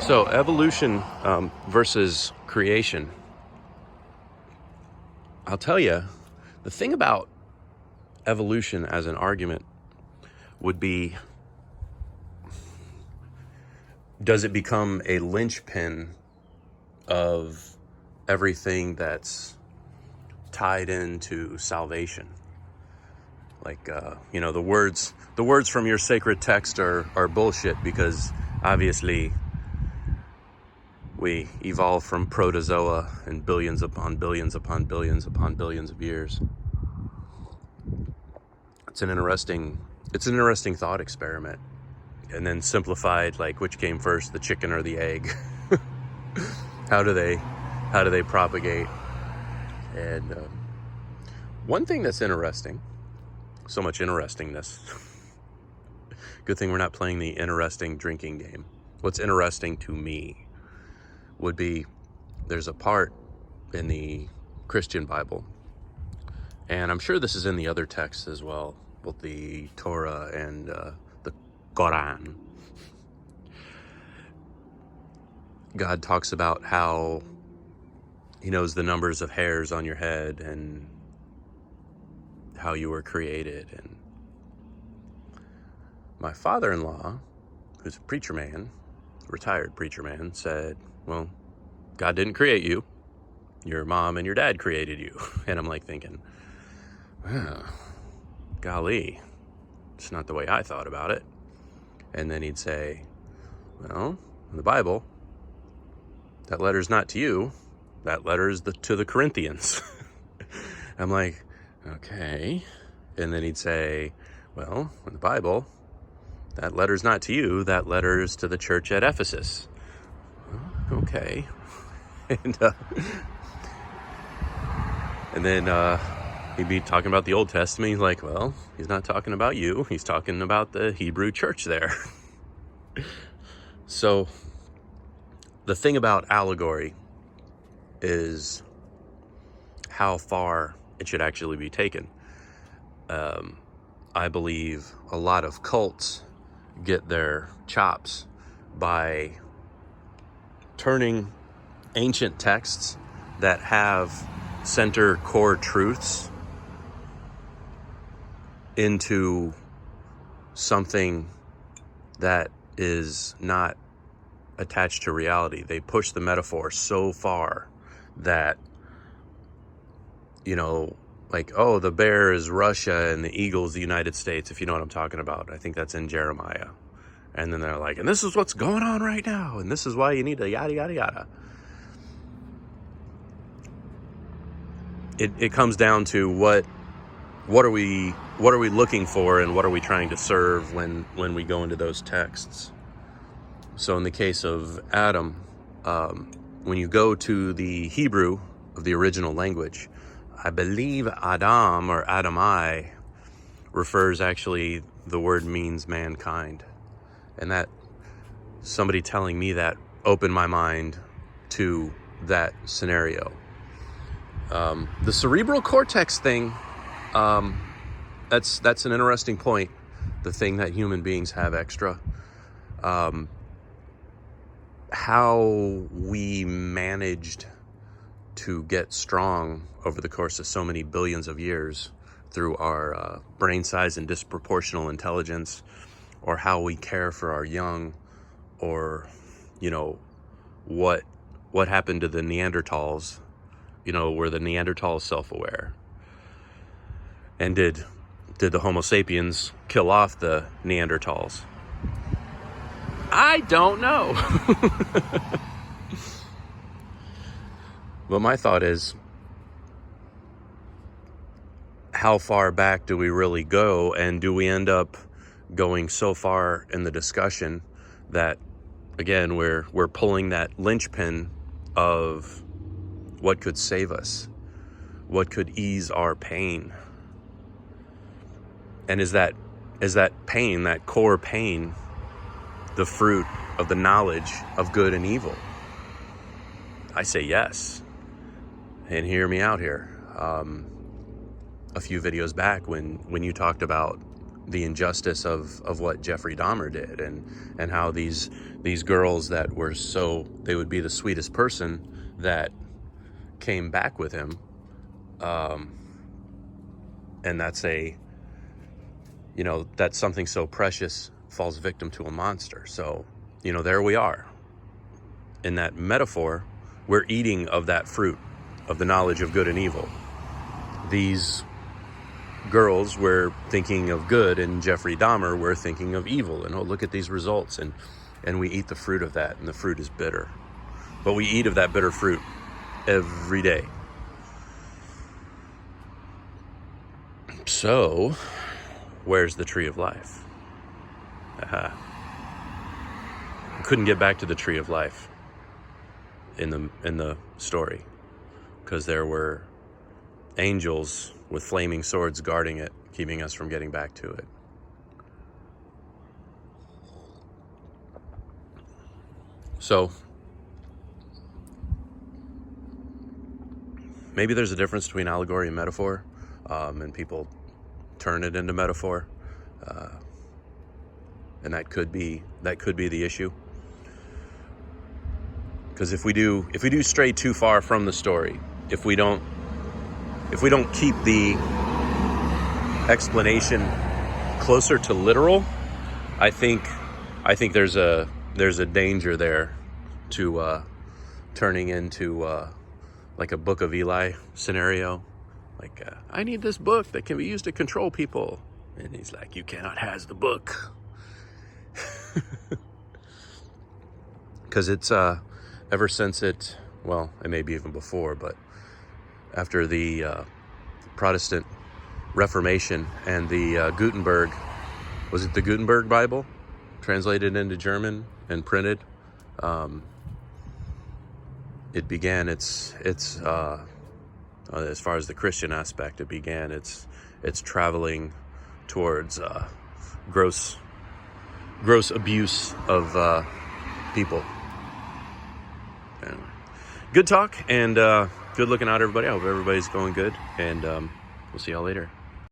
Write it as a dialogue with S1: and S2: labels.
S1: So evolution versus creation. I'll tell you, the thing about evolution as an argument would be, does it become a linchpin of everything that's tied into salvation? Like, the words from your sacred text are bullshit, because obviously we evolved from protozoa and billions upon billions upon billions upon billions of years. It's an interesting thought experiment. And then simplified, like, which came first, the chicken or the egg? How do they propagate? And one thing that's interesting, so much interestingness. Good thing we're not playing the interesting drinking game. What's interesting to me would be, there's a part in the Christian Bible, and I'm sure this is in the other texts as well, both the Torah and the Quran. God talks about how he knows the numbers of hairs on your head and how you were created. And my father-in-law, who's a preacher man, retired preacher man, said, well, God didn't create you. Your mom and your dad created you. And I'm like thinking, golly, it's not the way I thought about it. And then he'd say, well, in the Bible, that letter's not to you. That letter's to the Corinthians. I'm like, okay. And then he'd say, well, in the Bible, that letter's not to you. That letter's to the church at Ephesus. Okay. And then he'd be talking about the Old Testament. He's like, well, he's not talking about you. He's talking about the Hebrew church there. So the thing about allegory is how far it should actually be taken. I believe a lot of cults get their chops by turning ancient texts that have center core truths into something that is not attached to reality. They push the metaphor so far that, like, oh, the bear is Russia and the eagle is the United States, if you know what I'm talking about. I think that's in Jeremiah. And then they're like, and this is what's going on right now, and this is why you need to yada, yada, yada. It comes down to what are we looking for, and what are we trying to serve when we go into those texts. So in the case of Adam, when you go to the Hebrew of the original language, I believe Adam or Adamai refers, actually, the word means mankind. And that, somebody telling me that opened my mind to that scenario. The cerebral cortex thing, that's an interesting point. The thing that human beings have extra. How we managed to get strong over the course of so many billions of years through our brain size and disproportional intelligence, or how we care for our young, or what happened to the Neanderthals. Were the Neanderthals self-aware? And did the Homo sapiens kill off the Neanderthals? I don't know. But my thought is, how far back do we really go? And do we end up going so far in the discussion that, again, we're pulling that linchpin of what could save us, what could ease our pain? And is that pain, that core pain, the fruit of the knowledge of good and evil? I say yes. And hear me out here. A few videos back, when you talked about the injustice of what Jeffrey Dahmer did, and how these girls that were they would be the sweetest person that came back with him, and that's that's something so precious falls victim to a monster. So, there we are. In that metaphor, we're eating of that fruit of the knowledge of good and evil. These girls were thinking of good, and Jeffrey Dahmer were thinking of evil. And look at these results. And we eat the fruit of that, and the fruit is bitter. But we eat of that bitter fruit every day. So, where's the tree of life? I couldn't get back to the tree of life in the story, because there were angels with flaming swords guarding it, keeping us from getting back to it. So maybe there's a difference between allegory and metaphor, and people turn it into metaphor, and that could be the issue. Because if we do stray too far from the story, if we don't keep the explanation closer to literal, I think there's a danger there to turning into like a Book of Eli scenario. Like, I need this book that can be used to control people, and he's like, you cannot has the book. Because it's ever since it maybe even before, but after the Protestant Reformation and the Gutenberg, was it the Gutenberg Bible, translated into German and printed? It began its as far as the Christian aspect, it began its traveling towards gross abuse of people. Anyway, good talk, and good looking out, everybody. I hope everybody's going good, and we'll see y'all later.